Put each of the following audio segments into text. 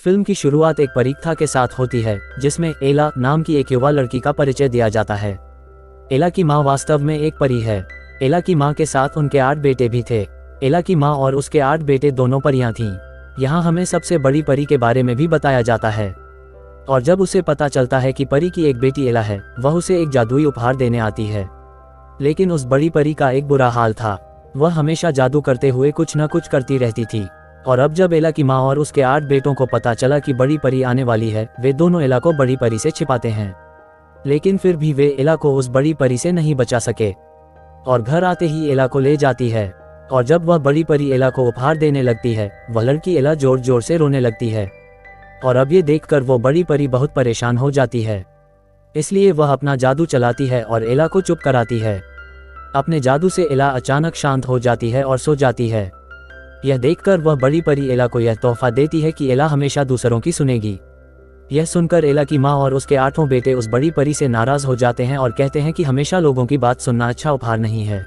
Film की शुरुआत एक परीक्षा के साथ होती है जिसमें एला नाम की एक युवा लड़की का परिचय दिया जाता है। एला की माँ वास्तव में एक परी है। एला की माँ के साथ उनके 8 बेटे भी थे। एला की माँ और उसके 8 बेटे दोनों परियां थीं। यहाँ हमें सबसे बड़ी परी के बारे में भी बताया जाता है। और जब उसे पता चलता है कि परी की एक बेटी एला है, वह उसे एक जादुई उपहार देने आती है। लेकिन उस बड़ी परी का एक बुरा हाल था। वह हमेशा जादू करते हुए कुछ न कुछ करती रहती थी। और अब जब एला की माँ और उसके 8 बेटों को पता चला कि बड़ी परी आने वाली है, वे दोनों एला को बड़ी परी से छिपाते हैं। लेकिन फिर भी वे एला को उस बड़ी परी से नहीं बचा सके और घर आते ही एला को ले जाती है। और जब वह बड़ी परी एला को उपहार देने लगती है, वह लड़की एला जोर जोर से रोने लगती है। और अब ये देखकर वो बड़ी परी बहुत परेशान हो जाती है। इसलिए वह अपना जादू चलाती है और एला को चुप कराती है। अपने जादू से एला अचानक शांत हो जाती है और सो जाती है। यह देखकर वह बड़ी परी एला को यह तोहफा देती है कि एला हमेशा दूसरों की सुनेगी। यह सुनकर एला की माँ और उसके 8 बेटे उस बड़ी परी से नाराज हो जाते हैं और कहते हैं कि हमेशा लोगों की बात सुनना अच्छा उपहार नहीं है।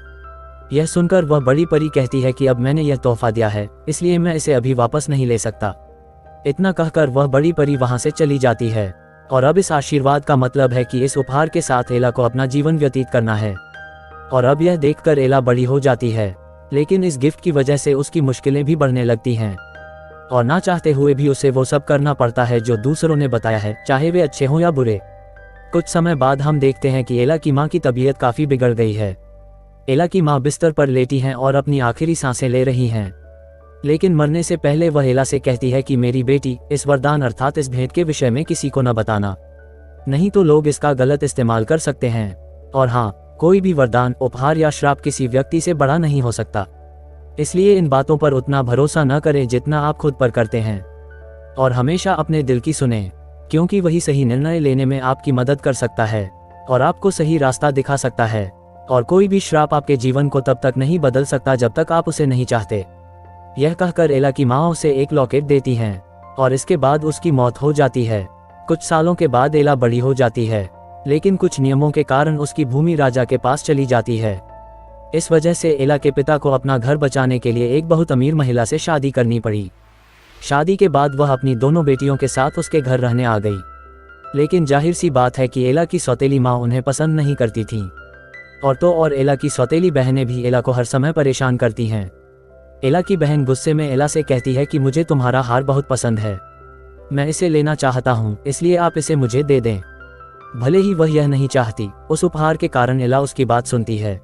यह सुनकर वह बड़ी परी कहती है कि अब मैंने यह तोहफा दिया है, इसलिए मैं इसे अभी वापस नहीं ले सकता। इतना कहकर वह बड़ी परी वहां से चली जाती है। और अब इस आशीर्वाद का मतलब है कि इस उपहार के साथ एला को अपना जीवन व्यतीत करना है। और अब यह देखकर एला बड़ी हो जाती है, लेकिन इस गिफ्ट की वजह से उसकी मुश्किलें भी बढ़ने लगती हैं। और ना चाहते हुए भी उसे वो सब करना पड़ता है जो दूसरों ने बताया है, चाहे वे अच्छे हों या बुरे। कुछ समय बाद हम देखते हैं कि एला की माँ की तबीयत काफ़ी बिगड़ गई है। एला की माँ बिस्तर पर लेटी हैं और अपनी आखिरी सांसें ले रही हैं। लेकिन मरने से पहले वह एला से कहती है कि मेरी बेटी, इस वरदान अर्थात इस भेंट के विषय में किसी को न बताना, नहीं तो लोग इसका गलत इस्तेमाल कर सकते हैं। और हाँ, कोई भी वरदान, उपहार या श्राप किसी व्यक्ति से बड़ा नहीं हो सकता, इसलिए इन बातों पर उतना भरोसा न करें जितना आप खुद पर करते हैं। और हमेशा अपने दिल की सुनें, क्योंकि वही सही निर्णय लेने में आपकी मदद कर सकता है और आपको सही रास्ता दिखा सकता है। और कोई भी श्राप आपके जीवन को तब तक नहीं बदल सकता जब तक आप उसे नहीं चाहते। यह कहकर एला की माँ उसे एक लॉकेट देती हैं और इसके बाद उसकी मौत हो जाती है। कुछ सालों के बाद एला बड़ी हो जाती है, लेकिन कुछ नियमों के कारण उसकी भूमि राजा के पास चली जाती है। इस वजह से एला के पिता को अपना घर बचाने के लिए एक बहुत अमीर महिला से शादी करनी पड़ी। शादी के बाद वह अपनी दोनों बेटियों के साथ उसके घर रहने आ गई। लेकिन जाहिर सी बात है कि एला की सौतेली माँ उन्हें पसंद नहीं करती थी। और एला की सौतेली बहनें भी एला को हर समय परेशान करती हैं। एला की बहन गुस्से में एला से कहती है कि मुझे तुम्हारा हार बहुत पसंद है, मैं इसे लेना चाहता हूँ, इसलिए आप इसे मुझे दे दें। भले ही वह यह नहीं चाहती, उस उपहार के कारण एला उसकी बात सुनती है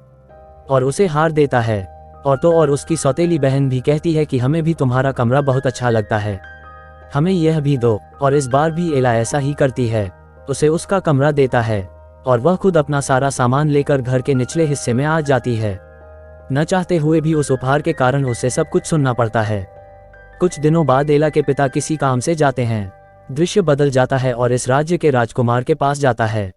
और उसे हार देता है। और उसकी सौतेली बहन भी कहती है कि हमें भी तुम्हारा कमरा बहुत अच्छा लगता है, हमें यह भी दो। और इस बार भी एला ऐसा ही करती है, उसे उसका कमरा देता है और वह खुद अपना सारा सामान लेकर घर के निचले हिस्से में आ जाती है। न चाहते हुए भी उस उपहार के कारण उसे सब कुछ सुनना पड़ता है। कुछ दिनों बाद एला के पिता किसी काम से जाते हैं। दृश्य बदल जाता है और इस राज्य के राजकुमार के पास जाता है,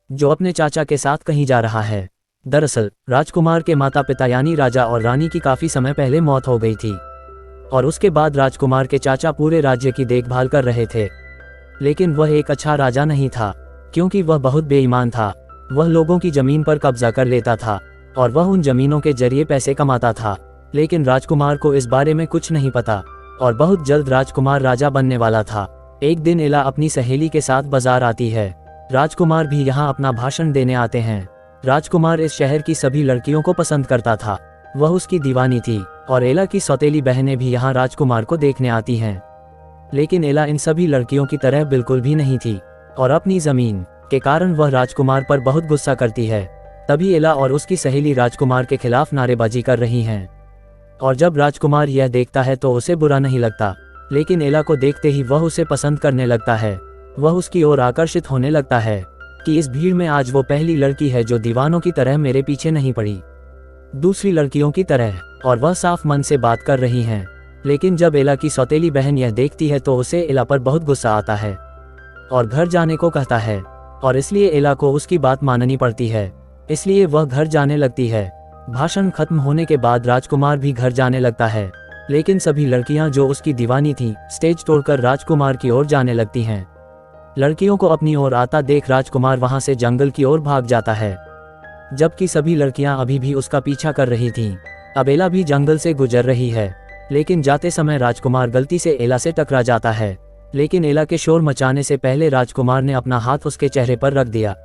जो अपने चाचा के साथ कहीं जा रहा है। दरअसल राजकुमार के माता पिता यानी राजा और रानी की काफी समय पहले मौत हो गई थी और उसके बाद राजकुमार के चाचा पूरे राज्य की देखभाल कर रहे थे। लेकिन वह एक अच्छा राजा नहीं था, क्योंकि वह बहुत बेईमान था। वह लोगों की जमीन पर कब्जा कर लेता था और वह उन जमीनों के जरिए पैसे कमाता था। लेकिन राजकुमार को इस बारे में कुछ नहीं पता और बहुत जल्द राजकुमार राजा बनने वाला था। एक दिन एला अपनी सहेली के साथ बाजार आती है। राजकुमार भी यहाँ अपना भाषण देने आते हैं। राजकुमार इस शहर की सभी लड़कियों को पसंद करता था, वह उसकी दीवानी थी। और एला की सौतेली बहनें भी यहाँ राजकुमार को देखने आती हैं। लेकिन एला इन सभी लड़कियों की तरह बिल्कुल भी नहीं थी और अपनी जमीन के कारण वह राजकुमार पर बहुत गुस्सा करती है। तभी एला और उसकी सहेली राजकुमार के खिलाफ नारेबाजी कर रही हैं। और जब राजकुमार यह देखता है तो उसे बुरा नहीं लगता, लेकिन एला को देखते ही वह उसे पसंद करने लगता है। वह उसकी ओर आकर्षित होने लगता है कि इस भीड़ में आज वो पहली लड़की है जो दीवानों की तरह मेरे पीछे नहीं पड़ी, दूसरी लड़कियों की तरह, और वह साफ मन से बात कर रही हैं। लेकिन जब एला की सौतेली बहन यह देखती है तो उसे एला पर बहुत गुस्सा आता है और घर जाने को कहता है। और इसलिए एला को उसकी बात माननी पड़ती है, इसलिए वह घर जाने लगती है। भाषण खत्म होने के बाद राजकुमार भी घर जाने लगता है। लेकिन सभी लड़कियां जो उसकी दीवानी थीं, स्टेज तोड़कर राजकुमार की ओर जाने लगती हैं। लड़कियों को अपनी ओर आता देख राजकुमार वहां से जंगल की ओर भाग जाता है, जबकि सभी लड़कियां अभी भी उसका पीछा कर रही थीं। अब एला भी जंगल से गुजर रही है, लेकिन जाते समय राजकुमार गलती से एला से टकरा जाता है। लेकिन एला के शोर मचाने से पहले राजकुमार ने अपना हाथ उसके चेहरे पर रख दिया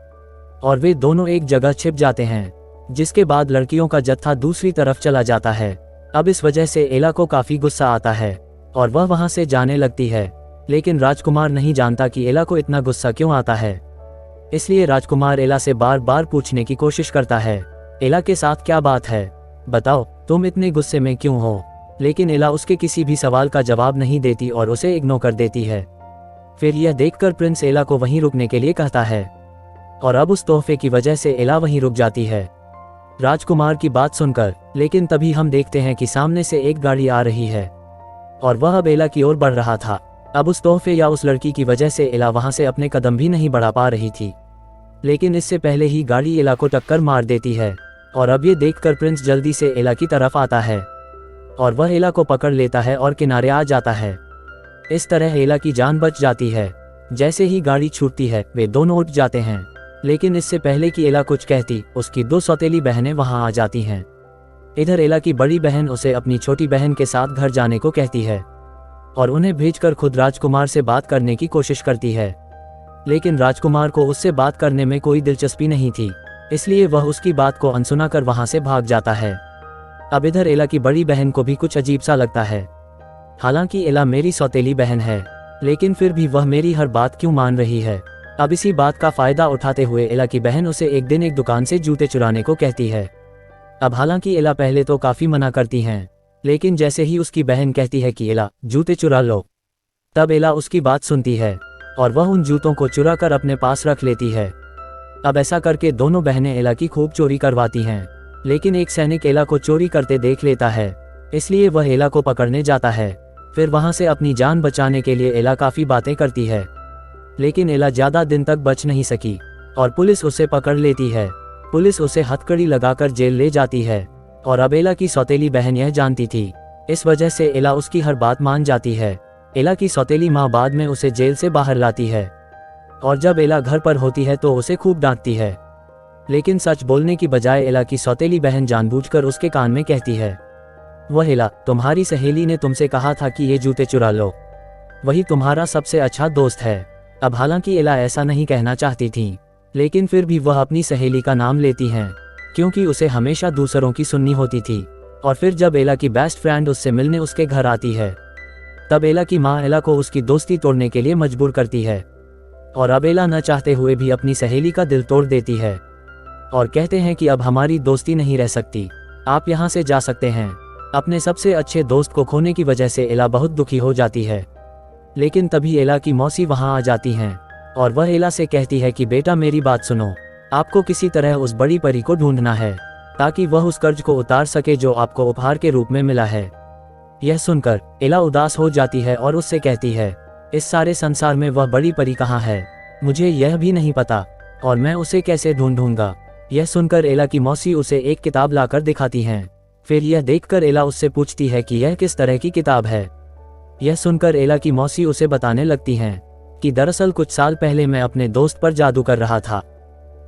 और वे दोनों एक जगह छिप जाते हैं, जिसके बाद लड़कियों का जत्था दूसरी तरफ चला जाता है। अब इस वजह से एला को काफी गुस्सा आता है और वह वहां से जाने लगती है, लेकिन राजकुमार नहीं जानता कि एला को इतना गुस्सा क्यों आता है। इसलिए राजकुमार एला से बार बार पूछने की कोशिश करता है, एला के साथ क्या बात है, बताओ तुम इतने गुस्से में क्यों हो। लेकिन एला उसके किसी भी सवाल का जवाब नहीं देती और उसे इग्नोर कर देती है। फिर यह देखकर प्रिंस एला को वहीं रुकने के लिए कहता है और अब उस तोहफे की वजह से एला वहीं रुक जाती है राजकुमार की बात सुनकर। लेकिन तभी हम देखते हैं कि सामने से एक गाड़ी आ रही है और वह अब एला की ओर बढ़ रहा था। अब उस तोहफे या उस लड़की की वजह से एला वहां से अपने कदम भी नहीं बढ़ा पा रही थी, लेकिन इससे पहले ही गाड़ी एला को टक्कर मार देती है और अब ये देखकर प्रिंस जल्दी से एला की तरफ आता है और वह एला को पकड़ लेता है और किनारे आ जाता है। इस तरह एला की जान बच जाती है। जैसे ही गाड़ी छूटती है वे दोनों उठ जाते हैं, लेकिन इससे पहले कि एला कुछ कहती, उसकी 2 सौतेली बहनें वहां आ जाती हैं। इधर एला की बड़ी बहन उसे अपनी छोटी बहन के साथ घर जाने को कहती है और उन्हें भेजकर खुद राजकुमार से बात करने की कोशिश करती है, लेकिन राजकुमार को उससे बात करने में कोई दिलचस्पी नहीं थी, इसलिए वह उसकी बात को अनसुना कर वहां से भाग जाता है। अब इधर एला की बड़ी बहन को भी कुछ अजीब सा लगता है। हालांकि एला मेरी सौतेली बहन है, लेकिन फिर भी वह मेरी हर बात क्यों मान रही है। अब इसी बात का फायदा उठाते हुए एला की बहन उसे एक दिन एक दुकान से जूते चुराने को कहती है। अब हालांकि एला पहले तो काफी मना करती हैं, लेकिन जैसे ही उसकी बहन कहती है कि एला जूते चुरा लो, तब एला उसकी बात सुनती है और वह उन जूतों को चुरा कर अपने पास रख लेती है। अब ऐसा करके दोनों बहनें एला की खूब चोरी करवाती हैं, लेकिन एक सैनिक एला को चोरी करते देख लेता है, इसलिए वह एला को पकड़ने जाता है। फिर वहां से अपनी जान बचाने के लिए एला काफी बातें करती है, लेकिन एला ज्यादा दिन तक बच नहीं सकी और पुलिस उसे पकड़ लेती है। पुलिस उसे हथकड़ी लगाकर जेल ले जाती है और अब एला की सौतेली बहन यह जानती थी, इस वजह से एला उसकी हर बात मान जाती है। एला की सौतेली माँ बाद में उसे जेल से बाहर लाती है और जब एला घर पर होती है तो उसे खूब डांटती है, लेकिन सच बोलने की बजाय एला की सौतेली बहन जानबूझकर उसके कान में कहती है, वह एला, तुम्हारी सहेली ने तुमसे कहा था कि ये जूते चुरा लो, वही तुम्हारा सबसे अच्छा दोस्त है। अब हालांकि एला ऐसा नहीं कहना चाहती थी, लेकिन फिर भी वह अपनी सहेली का नाम लेती हैं, क्योंकि उसे हमेशा दूसरों की सुननी होती थी। और फिर जब एला की बेस्ट फ्रेंड उससे मिलने उसके घर आती है, तब एला की माँ एला को उसकी दोस्ती तोड़ने के लिए मजबूर करती है और अब एला न चाहते हुए भी अपनी सहेली का दिल तोड़ देती है और कहते हैं कि अब हमारी दोस्ती नहीं रह सकती, आप यहाँ से जा सकते हैं। अपने सबसे अच्छे दोस्त को खोने की वजह से एला बहुत दुखी हो जाती है, लेकिन तभी एला की मौसी वहां आ जाती हैं और वह एला से कहती है कि बेटा मेरी बात सुनो, आपको किसी तरह उस बड़ी परी को ढूंढना है ताकि वह उस कर्ज को उतार सके जो आपको उपहार के रूप में मिला है। यह सुनकर एला उदास हो जाती है और उससे कहती है, इस सारे संसार में वह बड़ी परी कहाँ है, मुझे यह भी नहीं पता और मैं उसे कैसे ढूंढूंगा। यह सुनकर एला की मौसी उसे एक किताब लाकर दिखाती हैं। फिर यह देखकर एला उससे पूछती है कि यह किस तरह की किताब है। यह सुनकर एला की मौसी उसे बताने लगती हैं कि दरअसल कुछ साल पहले मैं अपने दोस्त पर जादू कर रहा था,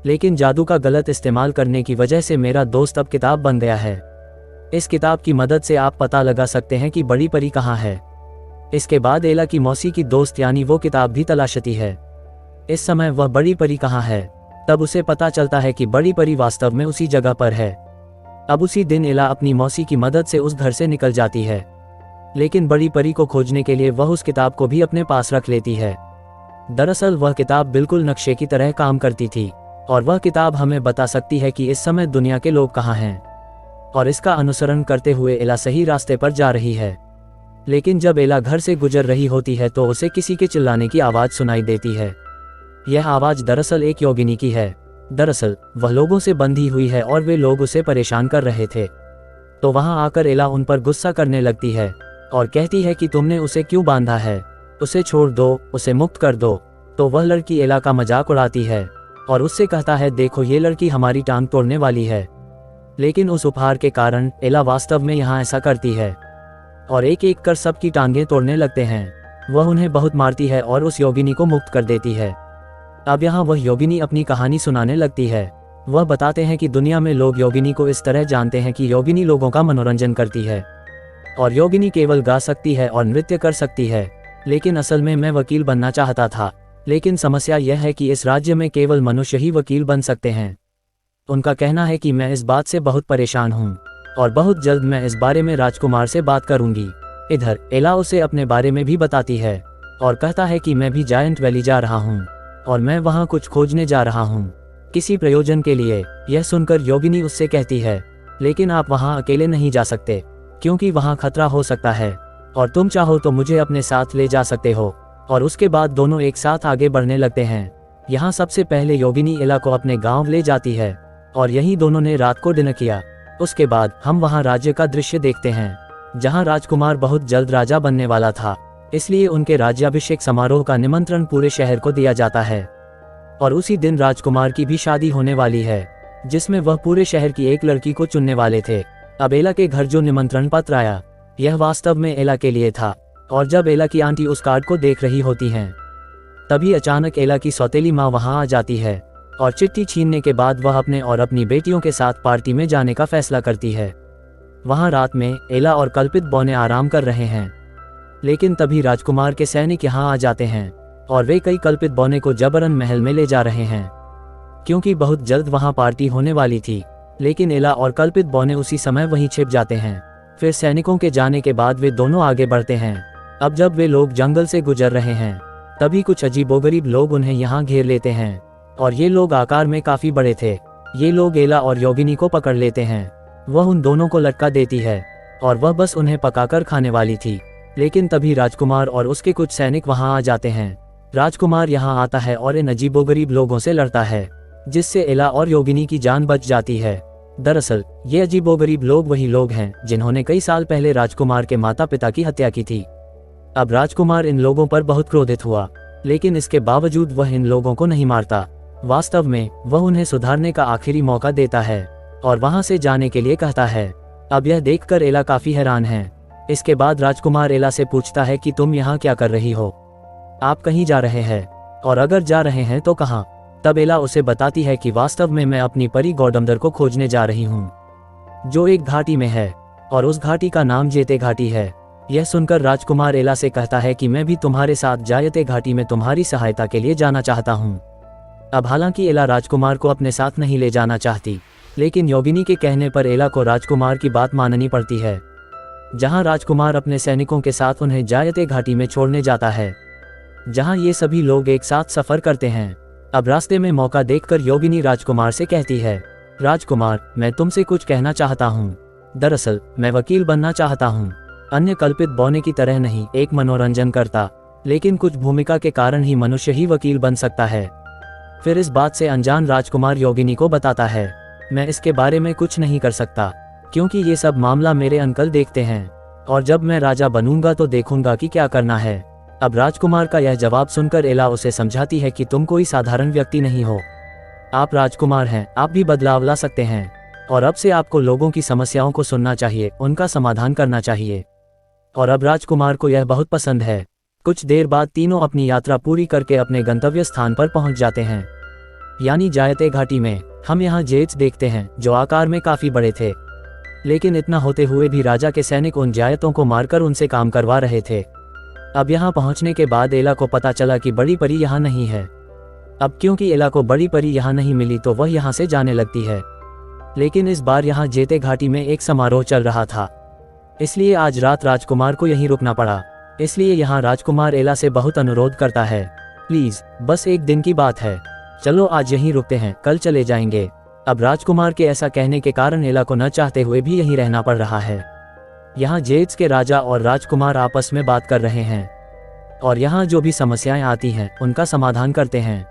लेकिन जादू का गलत इस्तेमाल करने की वजह से मेरा दोस्त अब किताब बन गया है। इस किताब की मदद से आप पता लगा सकते हैं कि बड़ी परी कहाँ है। इसके बाद एला की मौसी की दोस्त यानी वो किताब भी तलाशती है। इस समय वह बड़ी परी कहाँ है, तब उसे पता चलता है कि बड़ी परी वास्तव में उसी जगह पर है। अब उसी दिन एला अपनी मौसी की मदद से उस घर से निकल जाती है, लेकिन बड़ी परी को खोजने के लिए वह उस किताब को भी अपने पास रख लेती है। दरअसल वह किताब बिल्कुल नक्शे की तरह काम करती थी और वह किताब हमें बता सकती है कि इस समय दुनिया के लोग कहाँ हैं, और इसका अनुसरण करते हुए एला सही रास्ते पर जा रही है। लेकिन जब एला घर से गुजर रही होती है तो उसे किसी के चिल्लाने की आवाज़ सुनाई देती है। यह आवाज़ दरअसल एक योगिनी की है। दरअसल वह लोगों से बंधी हुई है और वे लोग उसे परेशान कर रहे थे। तो वहां आकर एला उन पर गुस्सा करने लगती है और कहती है कि तुमने उसे क्यों बांधा है, उसे छोड़ दो, उसे मुक्त कर दो। तो वह लड़की एला का मजाक उड़ाती है और उससे कहता है, देखो ये लड़की हमारी टांग तोड़ने वाली है। लेकिन उस उपहार के कारण एला वास्तव में यहाँ ऐसा करती है और एक एक कर सबकी टांगें तोड़ने लगते हैं। वह उन्हें बहुत मारती है और उस योगिनी को मुक्त कर देती है। अब यहाँ वह योगिनी अपनी कहानी सुनाने लगती है। वह बताते हैं कि दुनिया में लोग योगिनी को इस तरह जानते हैं कि योगिनी लोगों का मनोरंजन करती है और योगिनी केवल गा सकती है और नृत्य कर सकती है, लेकिन असल में मैं वकील बनना चाहता था। लेकिन समस्या यह है कि इस राज्य में केवल मनुष्य ही वकील बन सकते हैं। उनका कहना है कि मैं इस बात से बहुत परेशान हूँ और बहुत जल्द मैं इस बारे में राजकुमार से बात करूंगी। इधर एला उसे अपने बारे में भी बताती है और कहता है कि मैं भी जायंट वैली जा रहा हूँ और मैं वहाँ कुछ खोजने जा रहा हूँ, किसी प्रयोजन के लिए। यह सुनकर योगिनी उससे कहती है, लेकिन आप वहाँ अकेले नहीं जा सकते क्योंकि वहाँ खतरा हो सकता है और तुम चाहो तो मुझे अपने साथ ले जा सकते हो। और उसके बाद दोनों एक साथ आगे बढ़ने लगते हैं। यहाँ सबसे पहले योगिनी एला को अपने गांव ले जाती है और यही दोनों ने रात को डिनर किया। उसके बाद हम वहाँ राज्य का दृश्य देखते हैं जहाँ राजकुमार बहुत जल्द राजा बनने वाला था, इसलिए उनके राज्याभिषेक समारोह का निमंत्रण पूरे शहर को दिया जाता है। और उसी दिन राजकुमार की भी शादी होने वाली है जिसमें वह पूरे शहर की एक लड़की को चुनने वाले थे। अब एला के घर जो निमंत्रण पत्र आया यह वास्तव में एला के लिए था और जब एला की आंटी उस कार्ड को देख रही होती हैं तभी अचानक एला की सौतेली माँ वहां आ जाती है और चिट्ठी छीनने के बाद वह अपने और अपनी बेटियों के साथ पार्टी में जाने का फैसला करती है। वहां रात में एला और कल्पित बौने आराम कर रहे हैं, लेकिन तभी राजकुमार के सैनिक यहां आ जाते हैं और वे कई कल्पित बौने को जबरन महल में ले जा रहे हैं क्योंकि बहुत जल्द वहां पार्टी होने वाली थी। लेकिन एला और कल्पित बौने उसी समय वहीं छिप जाते हैं। फिर सैनिकों के जाने के बाद वे दोनों आगे बढ़ते हैं। अब जब वे लोग जंगल से गुजर रहे हैं तभी कुछ अजीबोगरीब लोग उन्हें यहाँ घेर लेते हैं और ये लोग आकार में काफी बड़े थे। ये लोग एला और योगिनी को पकड़ लेते हैं। वह उन दोनों को लटका देती है और वह बस उन्हें पकाकर खाने वाली थी। लेकिन तभी राजकुमार और उसके कुछ सैनिक वहां आ जाते हैं। राजकुमार यहां आता है और इन अजीबोगरीब लोगों से लड़ता है जिससे एला और योगिनी की जान बच जाती है। दरअसल ये अजीबोगरीब लोग वही लोग हैं जिन्होंने कई साल पहले राजकुमार के माता पिता की हत्या की थी। अब राजकुमार इन लोगों पर बहुत क्रोधित हुआ, लेकिन इसके बावजूद वह इन लोगों को नहीं मारता। वास्तव में वह उन्हें सुधारने का आखिरी मौका देता है और वहां से जाने के लिए कहता है। अब यह देखकर एला काफी हैरान है। इसके बाद राजकुमार एला से पूछता है कि तुम यहाँ क्या कर रही हो, आप कहीं जा रहे हैं और अगर जा रहे हैं तो कहाँ। तब एला उसे बताती है कि वास्तव में मैं अपनी परी गौडमदर को खोजने जा रही हूँ जो एक घाटी में है और उस घाटी का नाम जेते घाटी है। यह सुनकर राजकुमार एला से कहता है कि मैं भी तुम्हारे साथ जायते घाटी में तुम्हारी सहायता के लिए जाना चाहता हूँ। अब हालांकि एला राजकुमार को अपने साथ नहीं ले जाना चाहती, लेकिन योगिनी के कहने पर एला को राजकुमार की बात माननी पड़ती है। जहां राजकुमार अपने सैनिकों के साथ उन्हें जायते घाटी में छोड़ने जाता है जहां ये सभी लोग एक साथ सफर करते हैं। अब रास्ते में मौका देखकर योगिनी राजकुमार से कहती है, राजकुमार मैं तुमसे कुछ कहना चाहता हूँ। दरअसल मैं वकील बनना चाहता हूँ, अन्य कल्पित बौने की तरह नहीं, एक मनोरंजन करता, लेकिन कुछ भूमिका के कारण ही मनुष्य ही वकील बन सकता है। फिर इस बात से अनजान राजकुमार योगिनी को बताता है, मैं इसके बारे में कुछ नहीं कर सकता क्योंकि ये सब मामला मेरे अंकल देखते हैं और जब मैं राजा बनूंगा तो देखूंगा कि क्या करना है। अब राजकुमार का यह जवाब सुनकर एला उसे समझाती है कि तुम कोई साधारण व्यक्ति नहीं हो, आप राजकुमार हैं, आप भी बदलाव ला सकते हैं और अब से आपको लोगों की समस्याओं को सुनना चाहिए, उनका समाधान करना चाहिए। और अब राजकुमार को यह बहुत पसंद है। कुछ देर बाद तीनों अपनी यात्रा पूरी करके अपने गंतव्य स्थान पर पहुंच जाते हैं, यानी जायते घाटी में। हम यहाँ जेट्स देखते हैं जो आकार में काफी बड़े थे, लेकिन इतना होते हुए भी राजा के सैनिक उन जायतों को मारकर उनसे काम करवा रहे थे। अब यहाँ पहुँचने के बाद एला को पता चला कि बड़ी परी यहाँ नहीं है। अब क्योंकि एला को बड़ी परी यहाँ नहीं मिली तो वह यहाँ से जाने लगती है, लेकिन इस बार यहाँ जेते घाटी में एक समारोह चल रहा था, इसलिए आज रात राजकुमार को यहीं रुकना पड़ा। इसलिए यहाँ राजकुमार एला से बहुत अनुरोध करता है, प्लीज बस एक दिन की बात है, चलो आज यहीं रुकते हैं, कल चले जाएंगे। अब राजकुमार के ऐसा कहने के कारण एला को न चाहते हुए भी यहीं रहना पड़ रहा है। यहाँ जेट्स के राजा और राजकुमार आपस में बात कर रहे हैं और यहाँ जो भी समस्याएं आती हैं उनका समाधान करते हैं।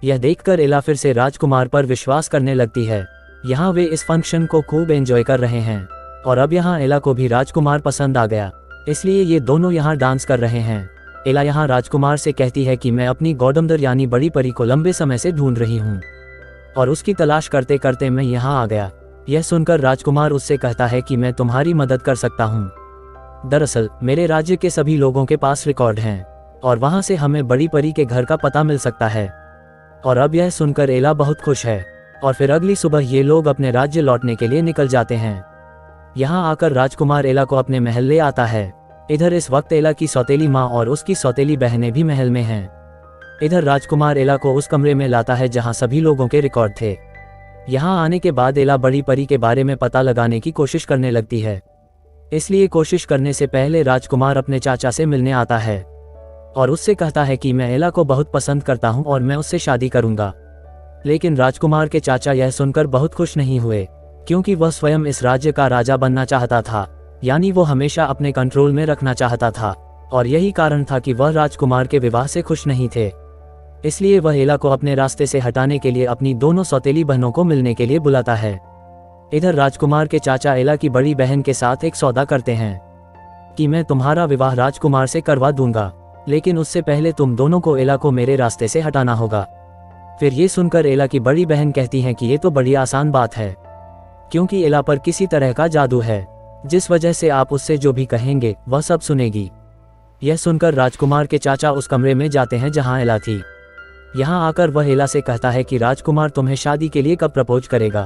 यह देखकर एला फिर से राजकुमार पर विश्वास करने लगती है। यहाँ वे इस फंक्शन को खूब एंजॉय कर रहे हैं और अब यहाँ एला को भी राजकुमार पसंद आ गया, इसलिए ये दोनों यहाँ डांस कर रहे हैं। एला यहाँ राजकुमार से कहती है कि मैं अपनी गौडमदर यानी बड़ी परी को लंबे समय से ढूंढ रही हूँ और उसकी तलाश करते करते मैं यहाँ आ गया। यह सुनकर राजकुमार उससे कहता है कि मैं तुम्हारी मदद कर सकता हूँ। दरअसल मेरे राज्य के सभी लोगों के पास रिकॉर्ड हैं और वहाँ से हमें बड़ी परी के घर का पता मिल सकता है। और अब यह सुनकर एला बहुत खुश है और फिर अगली सुबह ये लोग अपने राज्य लौटने के लिए निकल जाते हैं। यहाँ आकर राजकुमार एला को अपने महल ले आता है इधर इस वक्त एला की सौतेली माँ और उसकी सौतेली बहनें भी महल में हैं। इधर राजकुमार एला को उस कमरे में लाता है जहाँ सभी लोगों के रिकॉर्ड थे। यहाँ आने के बाद एला बड़ी परी के बारे में पता लगाने की कोशिश करने लगती है। इसलिए कोशिश करने से पहले राजकुमार अपने चाचा से मिलने आता है और उससे कहता है कि मैं एला को बहुत पसंद करता हूँ और मैं उससे शादी करूँगा। लेकिन राजकुमार के चाचा यह सुनकर बहुत खुश नहीं हुए, क्योंकि वह स्वयं इस राज्य का राजा बनना चाहता था, यानी वो हमेशा अपने कंट्रोल में रखना चाहता था, और यही कारण था कि वह राजकुमार के विवाह से खुश नहीं थे। इसलिए वह एला को अपने रास्ते से हटाने के लिए अपनी दोनों सौतेली बहनों को मिलने के लिए बुलाता है। इधर राजकुमार के चाचा एला की बड़ी बहन के साथ एक सौदा करते हैं कि मैं तुम्हारा विवाह राजकुमार से करवा दूंगा, लेकिन उससे पहले तुम दोनों को एला को मेरे रास्ते से हटाना होगा। फिर ये सुनकर एला की बड़ी बहन कहती हैं कि ये तो बड़ी आसान बात है, क्योंकि एला पर किसी तरह का जादू है, जिस वजह से आप उससे जो भी कहेंगे वह सब सुनेगी। यह सुनकर राजकुमार के चाचा उस कमरे में जाते हैं जहां एला थी। यहाँ आकर वह एला से कहता है कि राजकुमार तुम्हें शादी के लिए कब प्रपोज करेगा,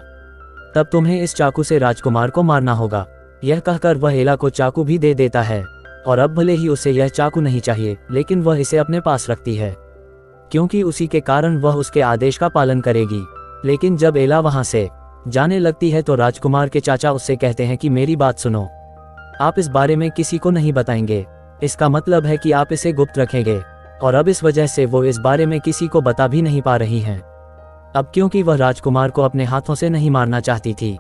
तब तुम्हें इस चाकू से राजकुमार को मारना होगा। यह कहकर वह एला को चाकू भी दे देता है, और अब भले ही उसे यह चाकू नहीं चाहिए, लेकिन वह इसे अपने पास रखती है, क्योंकि उसी के कारण वह उसके आदेश का पालन करेगी। लेकिन जब एला वहां से जाने लगती है तो राजकुमार के चाचा उससे कहते हैं कि मेरी बात सुनो, आप इस बारे में किसी को नहीं बताएंगे, इसका मतलब है कि आप इसे गुप्त रखेंगे। और अब इस वजह से वो इस बारे में किसी को बता भी नहीं पा रही हैं। अब क्योंकि वह राजकुमार को अपने हाथों से नहीं मारना चाहती थी,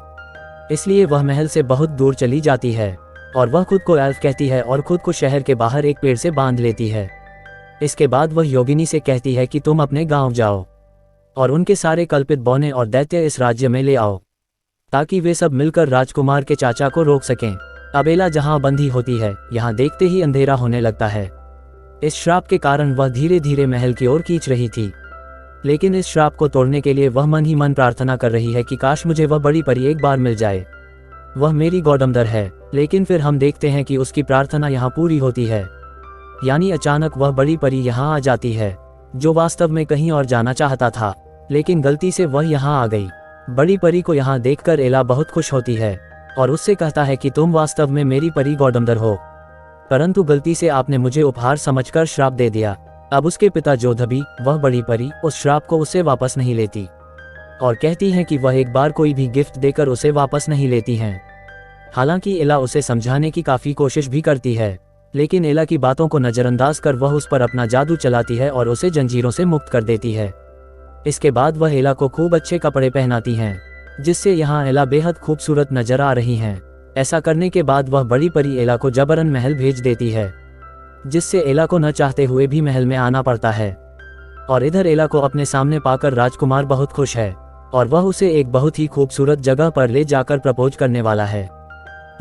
इसलिए वह महल से बहुत दूर चली जाती है, और वह खुद को एल्फ कहती है और खुद को शहर के बाहर एक पेड़ से बांध लेती है। इसके बाद वह योगिनी से कहती है कि तुम अपने गांव जाओ और उनके सारे कल्पित बौने और दैत्य इस राज्य में ले आओ, ताकि वे सब मिलकर राजकुमार के चाचा को रोक सकें। अब एला जहां बंधी होती है, यहाँ देखते ही अंधेरा होने लगता है। इस श्राप के कारण वह धीरे धीरे महल की ओर खींच रही थी, लेकिन इस श्राप को तोड़ने के लिए वह मन ही मन प्रार्थना कर रही है कि काश मुझे वह बड़ी परी एक बार मिल जाए, वह मेरी गौडमदर है। लेकिन फिर हम देखते हैं कि उसकी प्रार्थना यहाँ पूरी होती है, यानी अचानक वह बड़ी परी यहाँ आ जाती है, जो वास्तव में कहीं और जाना चाहता था, लेकिन गलती से वह यहाँ आ गई। बड़ी परी को यहाँ देखकर एला बहुत खुश होती है और उससे कहता है कि तुम वास्तव में मेरी परी गौडमदर हो, परंतु गलती से आपने मुझे उपहार समझकर श्राप दे दिया। अब उसके पिता जोधबी, वह बड़ी परी, उस श्राप को उससे वापस नहीं लेती और कहती हैं कि वह एक बार कोई भी गिफ्ट देकर उसे वापस नहीं लेती हैं। हालांकि एला उसे समझाने की काफ़ी कोशिश भी करती है, लेकिन एला की बातों को नज़रअंदाज कर वह उस पर अपना जादू चलाती है और उसे जंजीरों से मुक्त कर देती है। इसके बाद वह एला को खूब अच्छे कपड़े पहनाती हैं, जिससे यहाँ एला बेहद खूबसूरत नजर आ रही हैं। ऐसा करने के बाद वह बड़ी परी एला को जबरन महल भेज देती है, जिससे एला को न चाहते हुए भी महल में आना पड़ता है। और इधर एला को अपने सामने पाकर राजकुमार बहुत खुश है और वह उसे एक बहुत ही खूबसूरत जगह पर ले जाकर प्रपोज करने वाला है।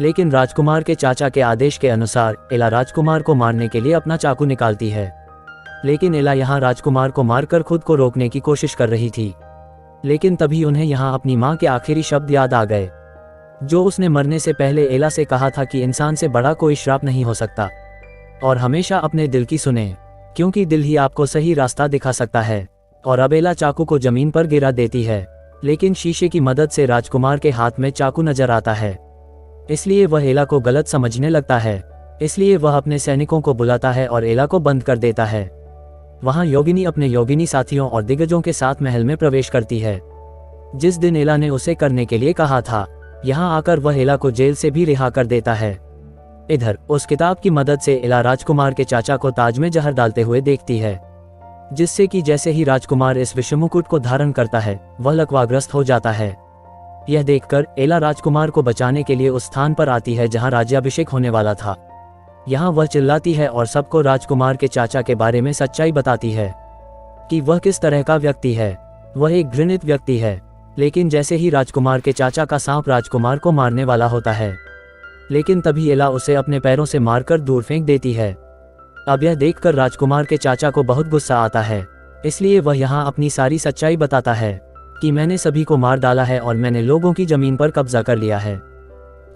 लेकिन राजकुमार के चाचा के आदेश के अनुसार एला राजकुमार को मारने के लिए अपना चाकू निकालती है, लेकिन एला यहाँ राजकुमार को मारकर खुद को रोकने की कोशिश कर रही थी। लेकिन तभी उन्हें यहाँ अपनी माँ के आखिरी शब्द याद आ गए, जो उसने मरने से पहले एला से कहा था कि इंसान से बड़ा कोई श्राप नहीं हो सकता और हमेशा अपने दिल की सुने, क्योंकि दिल ही आपको सही रास्ता दिखा सकता है। और अब एला चाकू को जमीन पर गिरा देती है, लेकिन शीशे की मदद से राजकुमार के हाथ में चाकू नजर आता है, इसलिए वह एला को गलत समझने लगता है। इसलिए वह अपने सैनिकों को बुलाता है और एला को बंद कर देता है। वहां योगिनी अपने योगिनी साथियों और दिग्गजों के साथ महल में प्रवेश करती है, जिस दिन एला ने उसे करने के लिए कहा था। यहाँ आकर वह एला को जेल से भी रिहा कर देता है। इधर उस किताब की मदद से एला राजकुमार के चाचा को ताज में जहर डालते हुए देखती है, जिससे कि जैसे ही राजकुमार इस विषमुकुट को धारण करता है वह लकवाग्रस्त हो जाता है। यह देखकर एला राजकुमार को बचाने के लिए उस स्थान पर आती है जहां राज्याभिषेक होने वाला था। यहाँ वह चिल्लाती है और सबको राजकुमार के चाचा के बारे में सच्चाई बताती है कि वह किस तरह का व्यक्ति है। वह एक घृणित व्यक्ति है। लेकिन जैसे ही राजकुमार के चाचा का सांप राजकुमार को मारने वाला होता है, लेकिन तभी एला उसे अपने पैरों से मारकर दूर फेंक देती है। अब यह देखकर राजकुमार के चाचा को बहुत गुस्सा आता है, इसलिए वह यहाँ अपनी सारी सच्चाई बताता है कि मैंने सभी को मार डाला है और मैंने लोगों की जमीन पर कब्जा कर लिया है,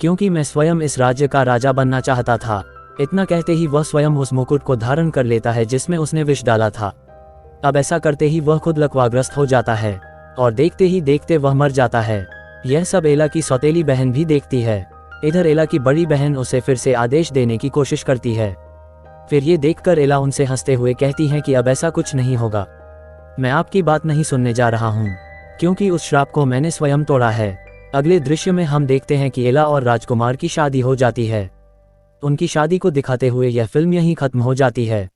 क्योंकि मैं स्वयं इस राज्य का राजा बनना चाहता था। इतना कहते ही वह स्वयं उस मुकुट को धारण कर लेता है जिसमें उसने विष डाला था। अब ऐसा करते ही वह खुद लकवाग्रस्त हो जाता है और देखते ही देखते वह मर जाता है। यह सब एला की सौतेली बहन भी देखती है। इधर एला की बड़ी बहन उसे फिर से आदेश देने की कोशिश करती है। फिर ये देखकर एला उनसे हंसते हुए कहती हैं कि अब ऐसा कुछ नहीं होगा। मैं आपकी बात नहीं सुनने जा रहा हूँ, क्योंकि उस श्राप को मैंने स्वयं तोड़ा है। अगले दृश्य में हम देखते हैं कि एला और राजकुमार की शादी हो जाती है। उनकी शादी को दिखाते हुए यह फिल्म यहीं खत्म हो जाती है।